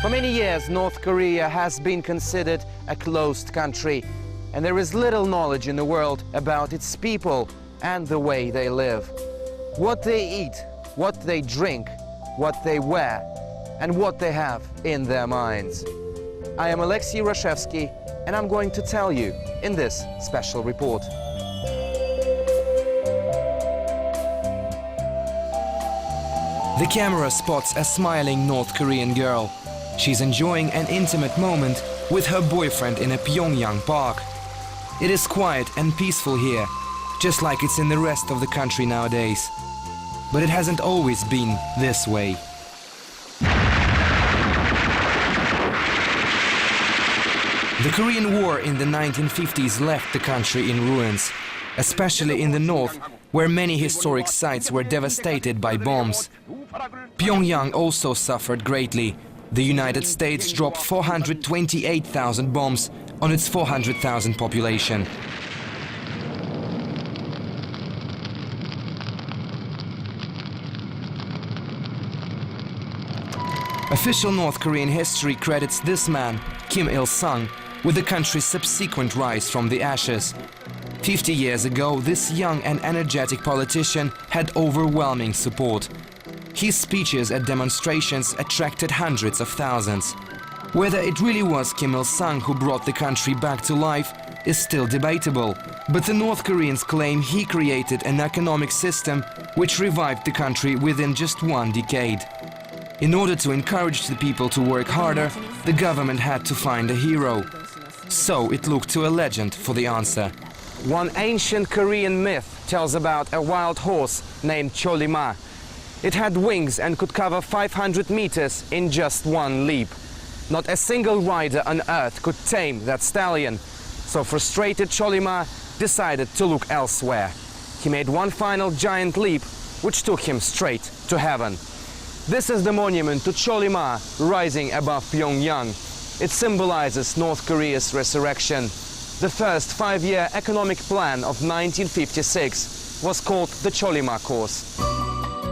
For many years, North Korea has been considered a closed country, and there is little knowledge in the world about its people and the way they live. What they eat, what they drink, what they wear, and what they have in their minds. I am Alexei Rashevsky, and I'm going to tell you in this special report. The camera spots a smiling North Korean girl. She's enjoying an intimate moment with her boyfriend in a Pyongyang park. It is quiet and peaceful here, just like it's in the rest of the country nowadays. But it hasn't always been this way. The Korean War in the 1950s left the country in ruins, especially in the north, where many historic sites were devastated by bombs. Pyongyang also suffered greatly. The United States dropped 428,000 bombs on its 400,000 population. Official North Korean history credits this man, Kim Il-sung, with the country's subsequent rise from the ashes. 50 years ago, this young and energetic politician had overwhelming support. His speeches at demonstrations attracted hundreds of thousands. Whether it really was Kim Il-sung who brought the country back to life is still debatable, but the North Koreans claim he created an economic system which revived the country within just one decade. In order to encourage the people to work harder, the government had to find a hero. So it looked to a legend for the answer. One ancient Korean myth tells about a wild horse named Cholima. It had wings and could cover 500 meters in just one leap. Not a single rider on earth could tame that stallion. So frustrated Cholima decided to look elsewhere. He made one final giant leap, which took him straight to heaven. This is the monument to Cholima rising above Pyongyang. It symbolizes North Korea's resurrection. The first 5-year economic plan of 1956 was called the Cholima Course.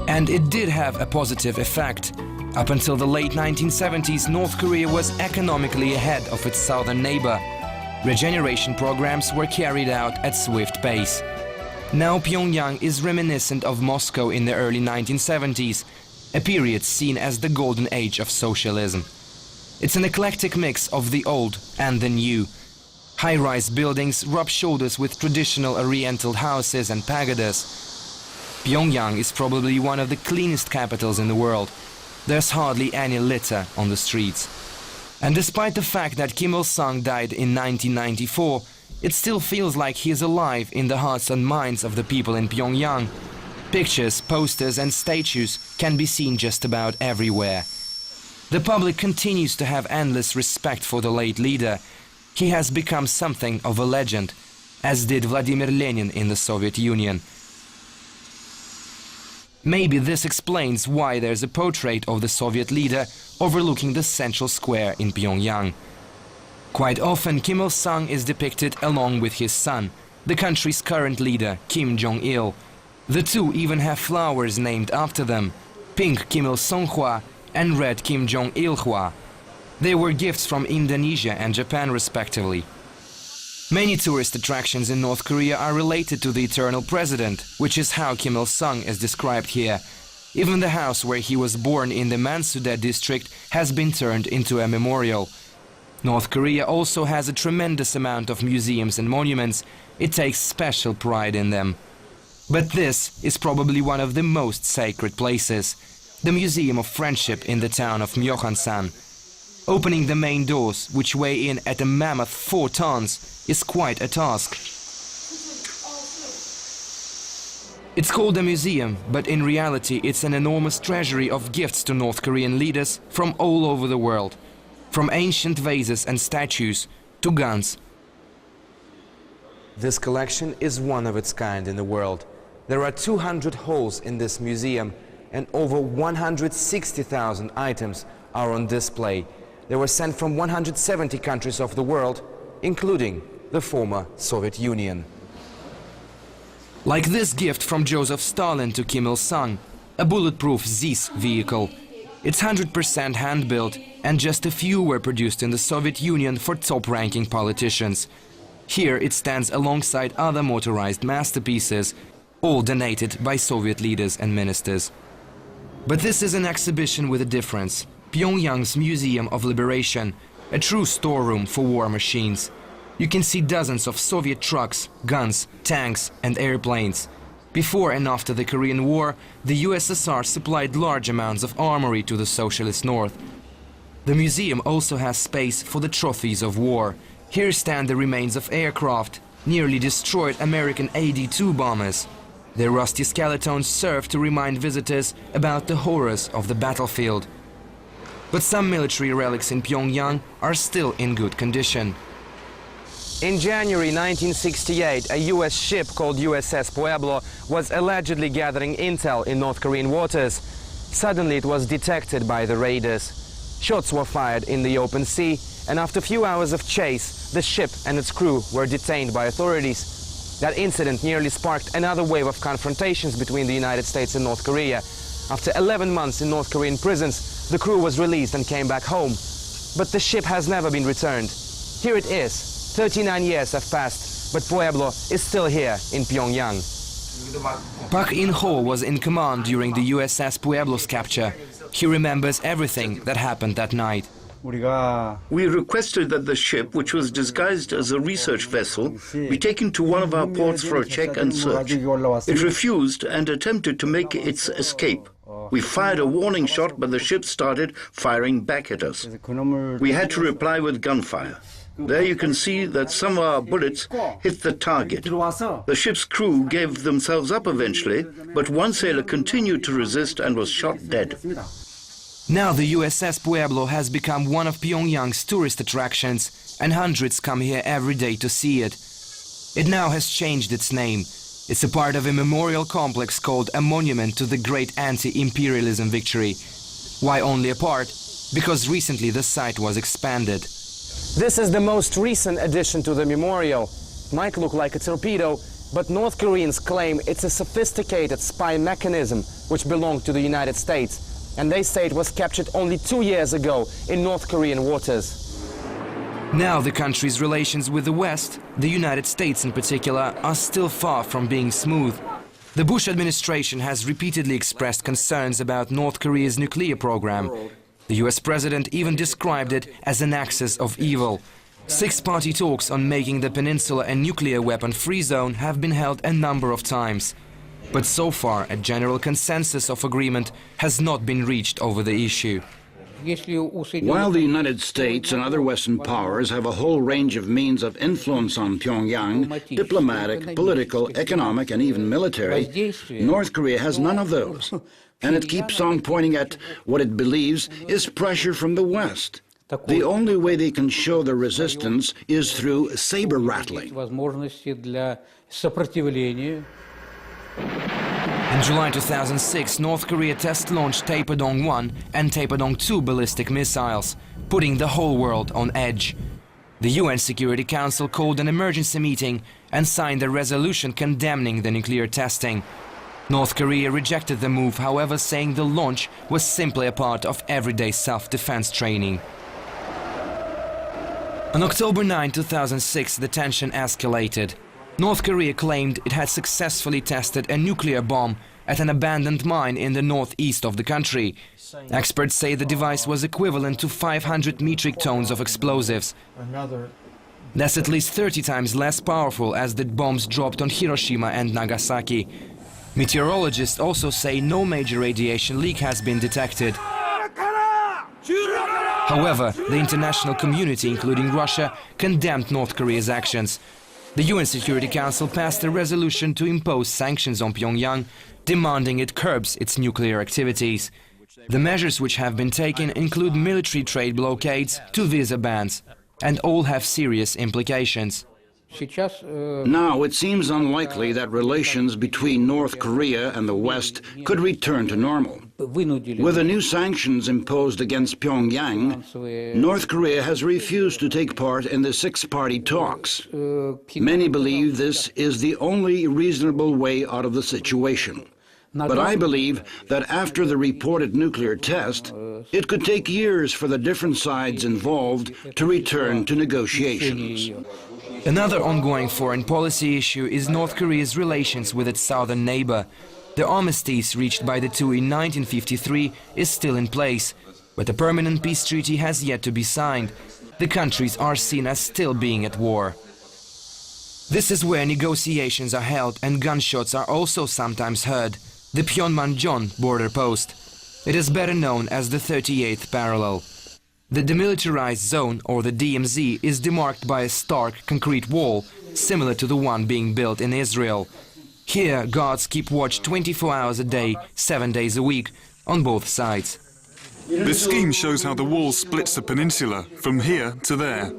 And it did have a positive effect. Up until the late 1970s, North Korea was economically ahead of its southern neighbor. Regeneration programs were carried out at swift pace. Now Pyongyang is reminiscent of Moscow in the early 1970s, a period seen as the golden age of socialism. It's an eclectic mix of the old and the new. High-rise buildings rub shoulders with traditional oriental houses and pagodas. Pyongyang is probably one of the cleanest capitals in the world. There's hardly any litter on the streets. And despite the fact that Kim Il-sung died in 1994, it still feels like he is alive in the hearts and minds of the people in Pyongyang. Pictures, posters and statues can be seen just about everywhere. The public continues to have endless respect for the late leader. He has become something of a legend, as did Vladimir Lenin in the Soviet Union. Maybe this explains why there's a portrait of the Soviet leader overlooking the central square in Pyongyang. Quite often, Kim Il-sung is depicted along with his son, the country's current leader, Kim Jong-Il. The two even have flowers named after them, pink Kim Il-sung-hwa and red Kim Jong-il-hwa. They were gifts from Indonesia and Japan respectively. Many tourist attractions in North Korea are related to the eternal president, which is how Kim Il-sung is described here. Even the house where he was born in the Mansudae district has been turned into a memorial. North Korea also has a tremendous amount of museums and monuments. It takes special pride in them. But this is probably one of the most sacred places, the Museum of Friendship in the town of Myeongsan. Opening the main doors, which weigh in at a mammoth 4 tons, is quite a task. It's called a museum, but in reality it's an enormous treasury of gifts to North Korean leaders from all over the world, from ancient vases and statues to guns. This collection is one of its kind in the world. There are 200 halls in this museum, and over 160,000 items are on display. They were sent from 170 countries of the world, including the former Soviet Union. Like this gift from Joseph Stalin to Kim Il-sung, a bulletproof ZIS vehicle. It's 100% hand-built and just a few were produced in the Soviet Union for top-ranking politicians. Here it stands alongside other motorized masterpieces, all donated by Soviet leaders and ministers. But this is an exhibition with a difference. Pyongyang's Museum of Liberation, a true storeroom for war machines. You can see dozens of Soviet trucks, guns, tanks and airplanes. Before and after the Korean War, the USSR supplied large amounts of armory to the socialist north. The museum also has space for the trophies of war. Here stand the remains of aircraft, nearly destroyed American AD-2 bombers. Their rusty skeletons serve to remind visitors about the horrors of the battlefield. But some military relics in Pyongyang are still in good condition. In January 1968, a US ship called USS Pueblo was allegedly gathering intel in North Korean waters. Suddenly it was detected by the raiders. Shots were fired in the open sea, and after a few hours of chase, the ship and its crew were detained by authorities. That incident nearly sparked another wave of confrontations between the United States and North Korea. After 11 months in North Korean prisons, the crew was released and came back home. But the ship has never been returned. Here it is. 39 years have passed, but Pueblo is still here in Pyongyang. Park In-ho was in command during the USS Pueblo's capture. He remembers everything that happened that night. We requested that the ship, which was disguised as a research vessel, be taken to one of our ports for a check and search. It refused and attempted to make its escape. We fired a warning shot, but the ship started firing back at us. We had to reply with gunfire. There you can see that some of our bullets hit the target. The ship's crew gave themselves up eventually, but one sailor continued to resist and was shot dead. Now the USS Pueblo has become one of Pyongyang's tourist attractions, and hundreds come here every day to see it. It now has changed its name. It's a part of a memorial complex called a monument to the great anti-imperialism victory. Why only a part? Because recently the site was expanded. This is the most recent addition to the memorial. Might look like a torpedo, but North Koreans claim it's a sophisticated spy mechanism which belonged to the United States. And they say it was captured only 2 years ago in North Korean waters. Now the country's relations with the West, the United States in particular, are still far from being smooth. The Bush administration has repeatedly expressed concerns about North Korea's nuclear program. The US president even described it as an axis of evil. Six-party talks on making the peninsula a nuclear weapon-free zone have been held a number of times. But so far, a general consensus of agreement has not been reached over the issue. While the United States and other Western powers have a whole range of means of influence on Pyongyang, diplomatic, political, economic, and even military, North Korea has none of those. And it keeps on pointing at what it believes is pressure from the West. The only way they can show their resistance is through saber rattling. In July 2006, North Korea test-launched Taepodong-1 and Taepodong-2 ballistic missiles, putting the whole world on edge. The UN Security Council called an emergency meeting and signed a resolution condemning the nuclear testing. North Korea rejected the move, however, saying the launch was simply a part of everyday self-defense training. On October 9, 2006, the tension escalated. North Korea claimed it had successfully tested a nuclear bomb at an abandoned mine in the northeast of the country. Experts say the device was equivalent to 500 metric tons of explosives. That's at least 30 times less powerful as the bombs dropped on Hiroshima and Nagasaki. Meteorologists also say no major radiation leak has been detected. However, the international community, including Russia, condemned North Korea's actions. The UN Security Council passed a resolution to impose sanctions on Pyongyang, demanding it curbs its nuclear activities. The measures which have been taken include military trade blockades to visa bans, and all have serious implications. Now it seems unlikely that relations between North Korea and the West could return to normal. With the new sanctions imposed against Pyongyang, North Korea has refused to take part in the six-party talks. Many believe this is the only reasonable way out of the situation. But I believe that after the reported nuclear test, it could take years for the different sides involved to return to negotiations. Another ongoing foreign policy issue is North Korea's relations with its southern neighbor. The armistice reached by the two in 1953 is still in place, but a permanent peace treaty has yet to be signed. The countries are seen as still being at war. This is where negotiations are held and gunshots are also sometimes heard. The Pyongyang border post. It is better known as the 38th parallel. The demilitarized zone, or the DMZ, is demarked by a stark concrete wall, similar to the one being built in Israel. Here, guards keep watch 24 hours a day, 7 days a week, on both sides. This scheme shows how the wall splits the peninsula from here to there.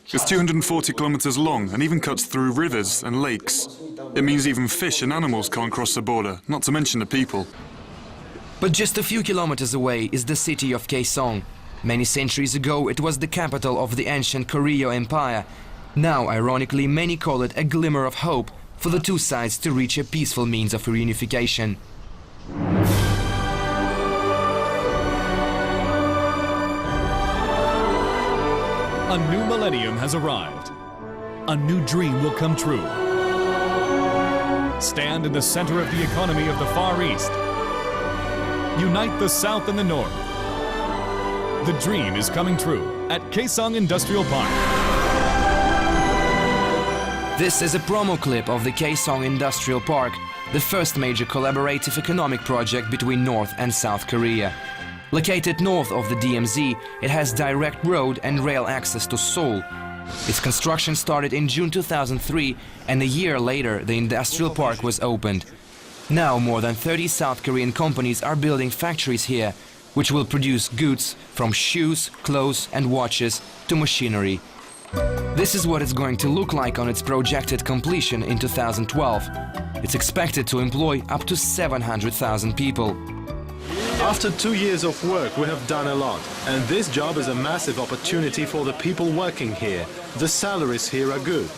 It's 240 kilometers long and even cuts through rivers and lakes. It means even fish and animals can't cross the border, not to mention the people. But just a few kilometers away is the city of Kaesong. Many centuries ago it was the capital of the ancient Koryo Empire. Now, ironically, many call it a glimmer of hope for the two sides to reach a peaceful means of reunification. A new millennium has arrived. A new dream will come true. Stand in the center of the economy of the Far East. Unite the South and the North. The dream is coming true at Kaesong Industrial Park. This is a promo clip of the Kaesong Industrial Park, the first major collaborative economic project between North and South Korea. Located north of the DMZ, it has direct road and rail access to Seoul. Its construction started in June 2003, and a year later the industrial park was opened. Now more than 30 South Korean companies are building factories here, which will produce goods from shoes, clothes and watches to machinery. This is what it's going to look like on its projected completion in 2012. It's expected to employ up to 700,000 people. After 2 years of work, we have done a lot, and this job is a massive opportunity for the people working here. The salaries here are good.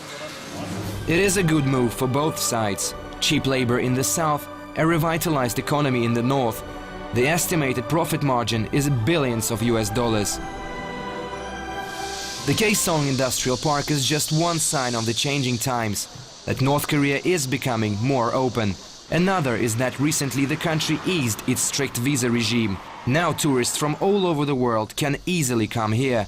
It is a good move for both sides. Cheap labor in the south, a revitalized economy in the north. The estimated profit margin is billions of US dollars. The Kaesong Industrial Park is just one sign of the changing times, that North Korea is becoming more open. Another is that recently the country eased its strict visa regime. Now tourists from all over the world can easily come here.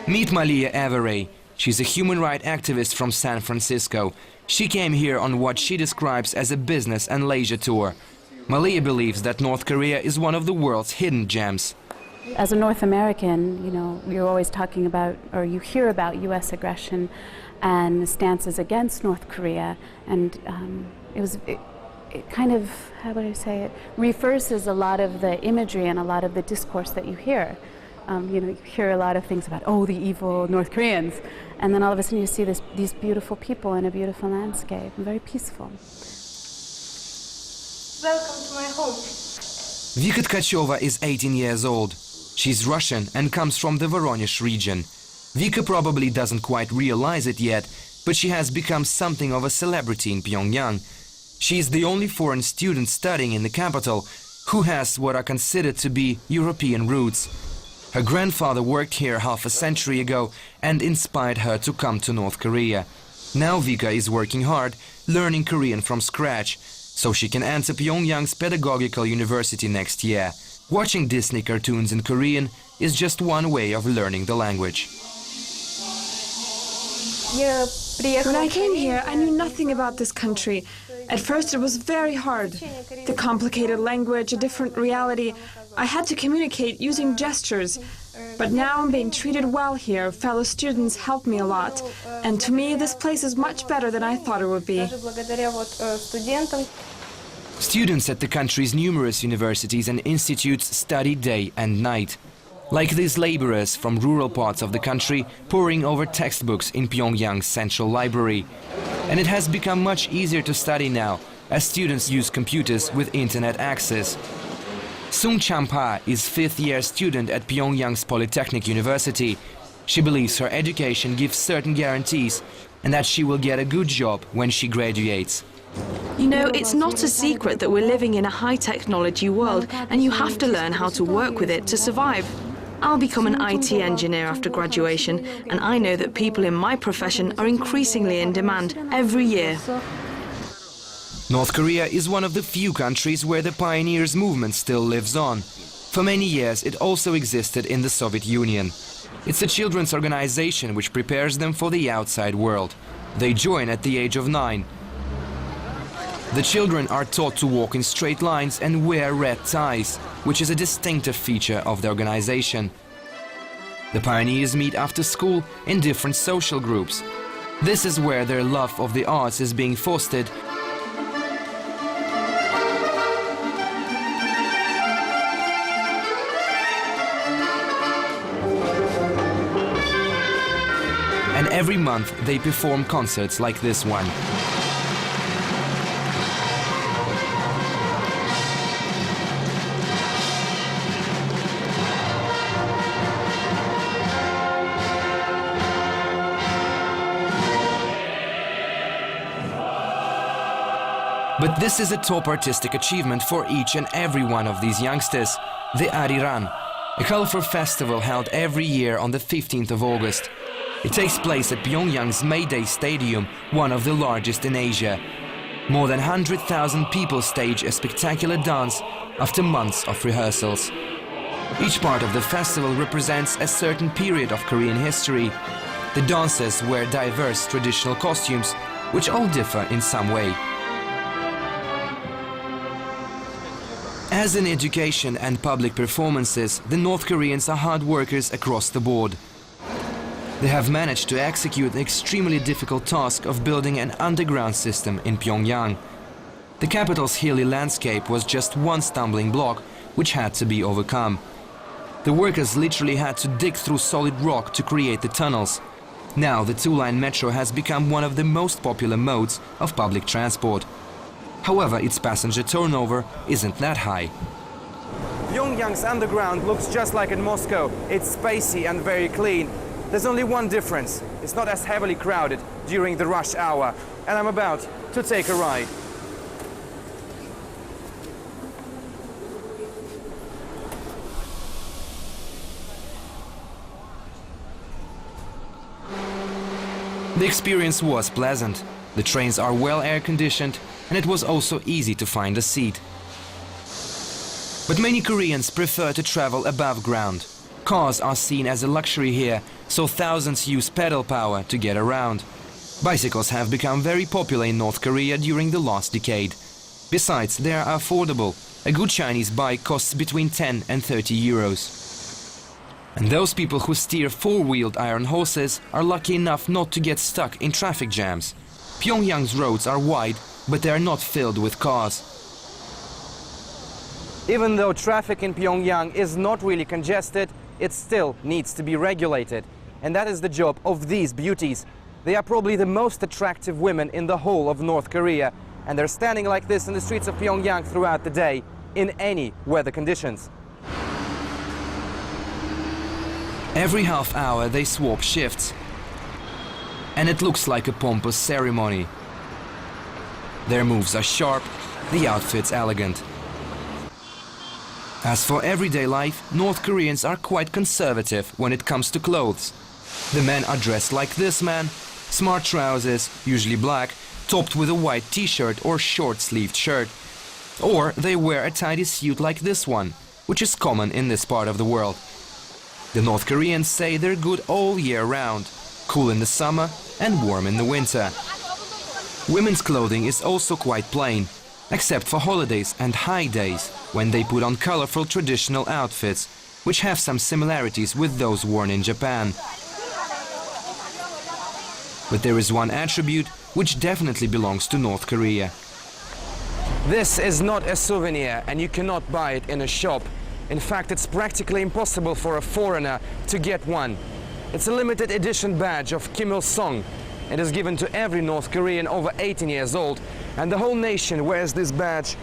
Meet Malia Avery. She's a human rights activist from San Francisco. She came here on what she describes as a business and leisure tour. Malia believes that North Korea is one of the world's hidden gems. As a North American, you know, you're always talking about, or you hear about U.S. aggression and stances against North Korea, and it kind of, how would I say it, reverses a lot of the imagery and a lot of the discourse that you hear. You know, you hear a lot of things about, oh, the evil North Koreans, and then all of a sudden you see these beautiful people in a beautiful landscape, and very peaceful. Welcome to my home. Vika Tkacheva is 18 years old. She's Russian and comes from the Voronezh region. Vika probably doesn't quite realize it yet, but she has become something of a celebrity in Pyongyang. She is the only foreign student studying in the capital who has what are considered to be European roots. Her grandfather worked here half a century ago and inspired her to come to North Korea. Now Vika is working hard, learning Korean from scratch, so she can enter Pyongyang's pedagogical university next year. Watching Disney cartoons in Korean is just one way of learning the language. When I came here, I knew nothing about this country. At first it was very hard. The complicated language, a different reality. I had to communicate using gestures. But now I'm being treated well here. Fellow students help me a lot. And to me, this place is much better than I thought it would be. Students at the country's numerous universities and institutes study day and night. Like these laborers from rural parts of the country poring over textbooks in Pyongyang's central library. And it has become much easier to study now, as students use computers with internet access. Sung Champa is fifth-year student at Pyongyang's Polytechnic University. She believes her education gives certain guarantees and that she will get a good job when she graduates. You know, it's not a secret that we're living in a high-technology world, and you have to learn how to work with it to survive. I'll become an IT engineer after graduation, and I know that people in my profession are increasingly in demand every year. North Korea is one of the few countries where the pioneers movement still lives on. For many years, it also existed in the Soviet Union. It's a children's organization which prepares them for the outside world. They join at the age of 9. The children are taught to walk in straight lines and wear red ties, which is a distinctive feature of the organization. The pioneers meet after school in different social groups. This is where their love of the arts is being fostered. And every month they perform concerts like this one. But this is a top artistic achievement for each and every one of these youngsters, the Ariran, a colorful festival held every year on the 15th of August. It takes place at Pyongyang's May Day Stadium, one of the largest in Asia. More than 100,000 people stage a spectacular dance after months of rehearsals. Each part of the festival represents a certain period of Korean history. The dancers wear diverse traditional costumes, which all differ in some way. As in education and public performances, the North Koreans are hard workers across the board. They have managed to execute the extremely difficult task of building an underground system in Pyongyang. The capital's hilly landscape was just one stumbling block which had to be overcome. The workers literally had to dig through solid rock to create the tunnels. Now the two-line metro has become one of the most popular modes of public transport. However, its passenger turnover isn't that high. Pyongyang's underground looks just like in Moscow. It's spacey and very clean. There's only one difference. It's not as heavily crowded during the rush hour. And I'm about to take a ride. The experience was pleasant. The trains are well air-conditioned, and it was also easy to find a seat. But many Koreans prefer to travel above ground. Cars are seen as a luxury here, so thousands use pedal power to get around. Bicycles have become very popular in North Korea during the last decade. Besides, they are affordable. A good Chinese bike costs between 10 and 30 euros. And those people who steer four-wheeled iron horses are lucky enough not to get stuck in traffic jams. Pyongyang's roads are wide, but they are not filled with cars. Even though traffic in Pyongyang is not really congested, it still needs to be regulated. And that is the job of these beauties. They are probably the most attractive women in the whole of North Korea, and they're standing like this in the streets of Pyongyang throughout the day, in any weather conditions. Every half hour they swap shifts, and it looks like a pompous ceremony. Their moves are sharp, the outfits elegant. As for everyday life, North Koreans are quite conservative when it comes to clothes. The men are dressed like this man, smart trousers, usually black, topped with a white t-shirt or short-sleeved shirt. Or they wear a tidy suit like this one, which is common in this part of the world. The North Koreans say they're good all year round, cool in the summer and warm in the winter. Women's clothing is also quite plain, except for holidays and high days, when they put on colorful traditional outfits, which have some similarities with those worn in Japan. But there is one attribute which definitely belongs to North Korea. This is not a souvenir, and you cannot buy it in a shop. In fact, it's practically impossible for a foreigner to get one. It's a limited edition badge of Kim Il-sung. It is given to every North Korean over 18 years old, and the whole nation wears this badge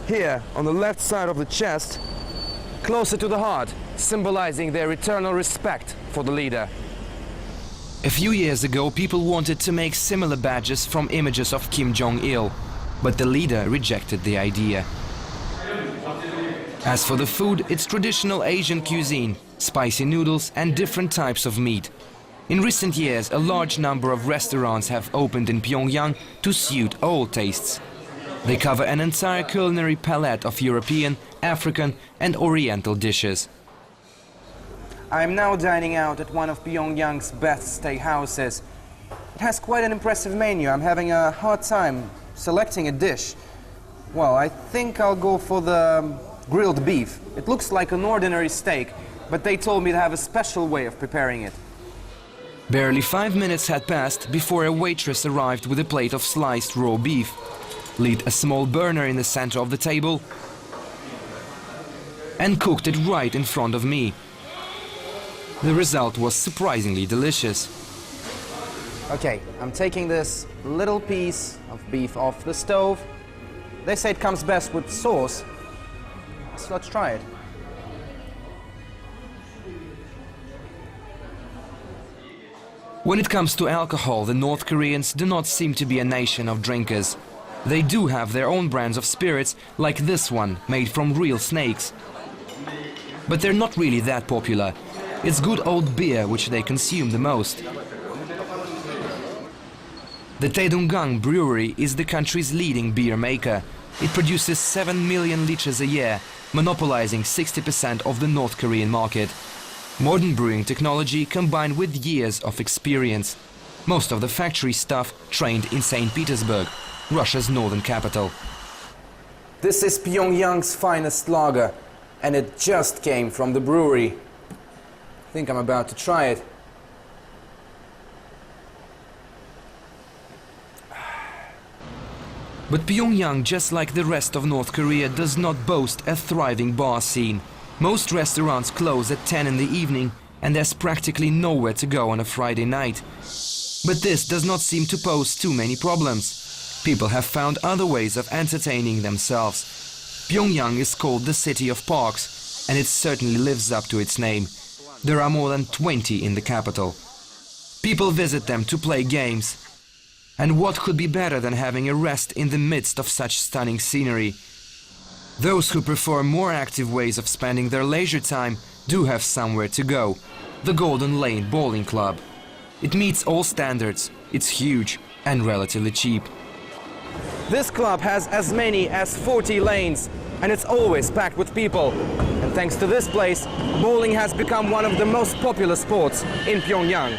here on the left side of the chest, closer to the heart, symbolizing their eternal respect for the leader. A few years ago, people wanted to make similar badges from images of Kim Jong-Il, but the leader rejected the idea. As for the food, it's traditional Asian cuisine, spicy noodles and different types of meat. In recent years, a large number of restaurants have opened in Pyongyang to suit all tastes. They cover an entire culinary palette of European, African and Oriental dishes. I'm now dining out at one of Pyongyang's best steakhouses. It has quite an impressive menu. I'm having a hard time selecting a dish. Well, I think I'll go for the grilled beef. It looks like an ordinary steak, but they told me to have a special way of preparing it. Barely 5 minutes had passed before a waitress arrived with a plate of sliced raw beef, lit a small burner in the center of the table and cooked it right in front of me. The result was surprisingly delicious. Okay, I'm taking this little piece of beef off the stove. They say it comes best with sauce, so let's try it. When it comes to alcohol, the North Koreans do not seem to be a nation of drinkers. They do have their own brands of spirits, like this one, made from real snakes. But they're not really that popular. It's good old beer which they consume the most. The Taedonggang brewery is the country's leading beer maker. It produces 7 million liters a year, monopolizing 60% of the North Korean market. Modern brewing technology combined with years of experience. Most of the factory staff trained in St. Petersburg, Russia's northern capital. This is Pyongyang's finest lager, and it just came from the brewery. I think I'm about to try it. But Pyongyang, just like the rest of North Korea, does not boast a thriving bar scene. Most restaurants close at 10 in the evening, and there's practically nowhere to go on a Friday night. But this does not seem to pose too many problems. People have found other ways of entertaining themselves. Pyongyang is called the city of parks, and it certainly lives up to its name. There are more than 20 in the capital. People visit them to play games. And what could be better than having a rest in the midst of such stunning scenery? Those who prefer more active ways of spending their leisure time do have somewhere to go. The Golden Lane Bowling Club. It meets all standards, it's huge and relatively cheap. This club has as many as 40 lanes, and it's always packed with people. And thanks to this place, bowling has become one of the most popular sports in Pyongyang.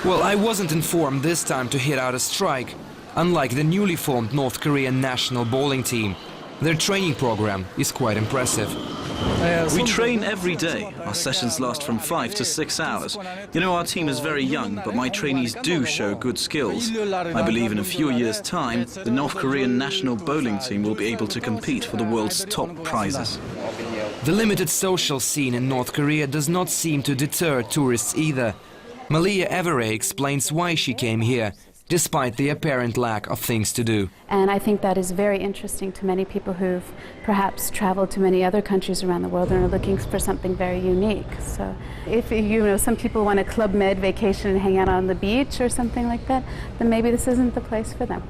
Well, I wasn't informed this time to hit out a strike, unlike the newly formed North Korean national bowling team. Their training program is quite impressive. We train every day. Our sessions last from 5 to 6 hours. You know, our team is very young, but my trainees do show good skills. I believe in a few years' time, the North Korean national bowling team will be able to compete for the world's top prizes. The limited social scene in North Korea does not seem to deter tourists either. Malia Everett explains why she came here, despite the apparent lack of things to do. And I think that is very interesting to many people who've perhaps traveled to many other countries around the world and are looking for something very unique. So if some people want a Club Med vacation and hang out on the beach or something like that, then maybe this isn't the place for them.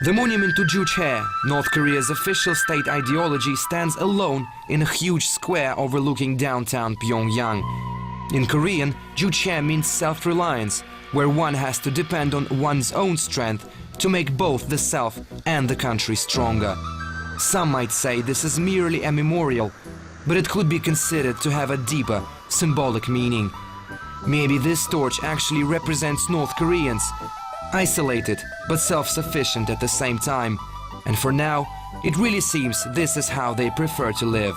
The monument to Juche, North Korea's official state ideology, stands alone in a huge square overlooking downtown Pyongyang. In Korean, Juche means self-reliance, where one has to depend on one's own strength to make both the self and the country stronger. Some might say this is merely a memorial, but it could be considered to have a deeper, symbolic meaning. Maybe this torch actually represents North Koreans, Isolated, but self-sufficient at the same time. And for now, it really seems this is how they prefer to live.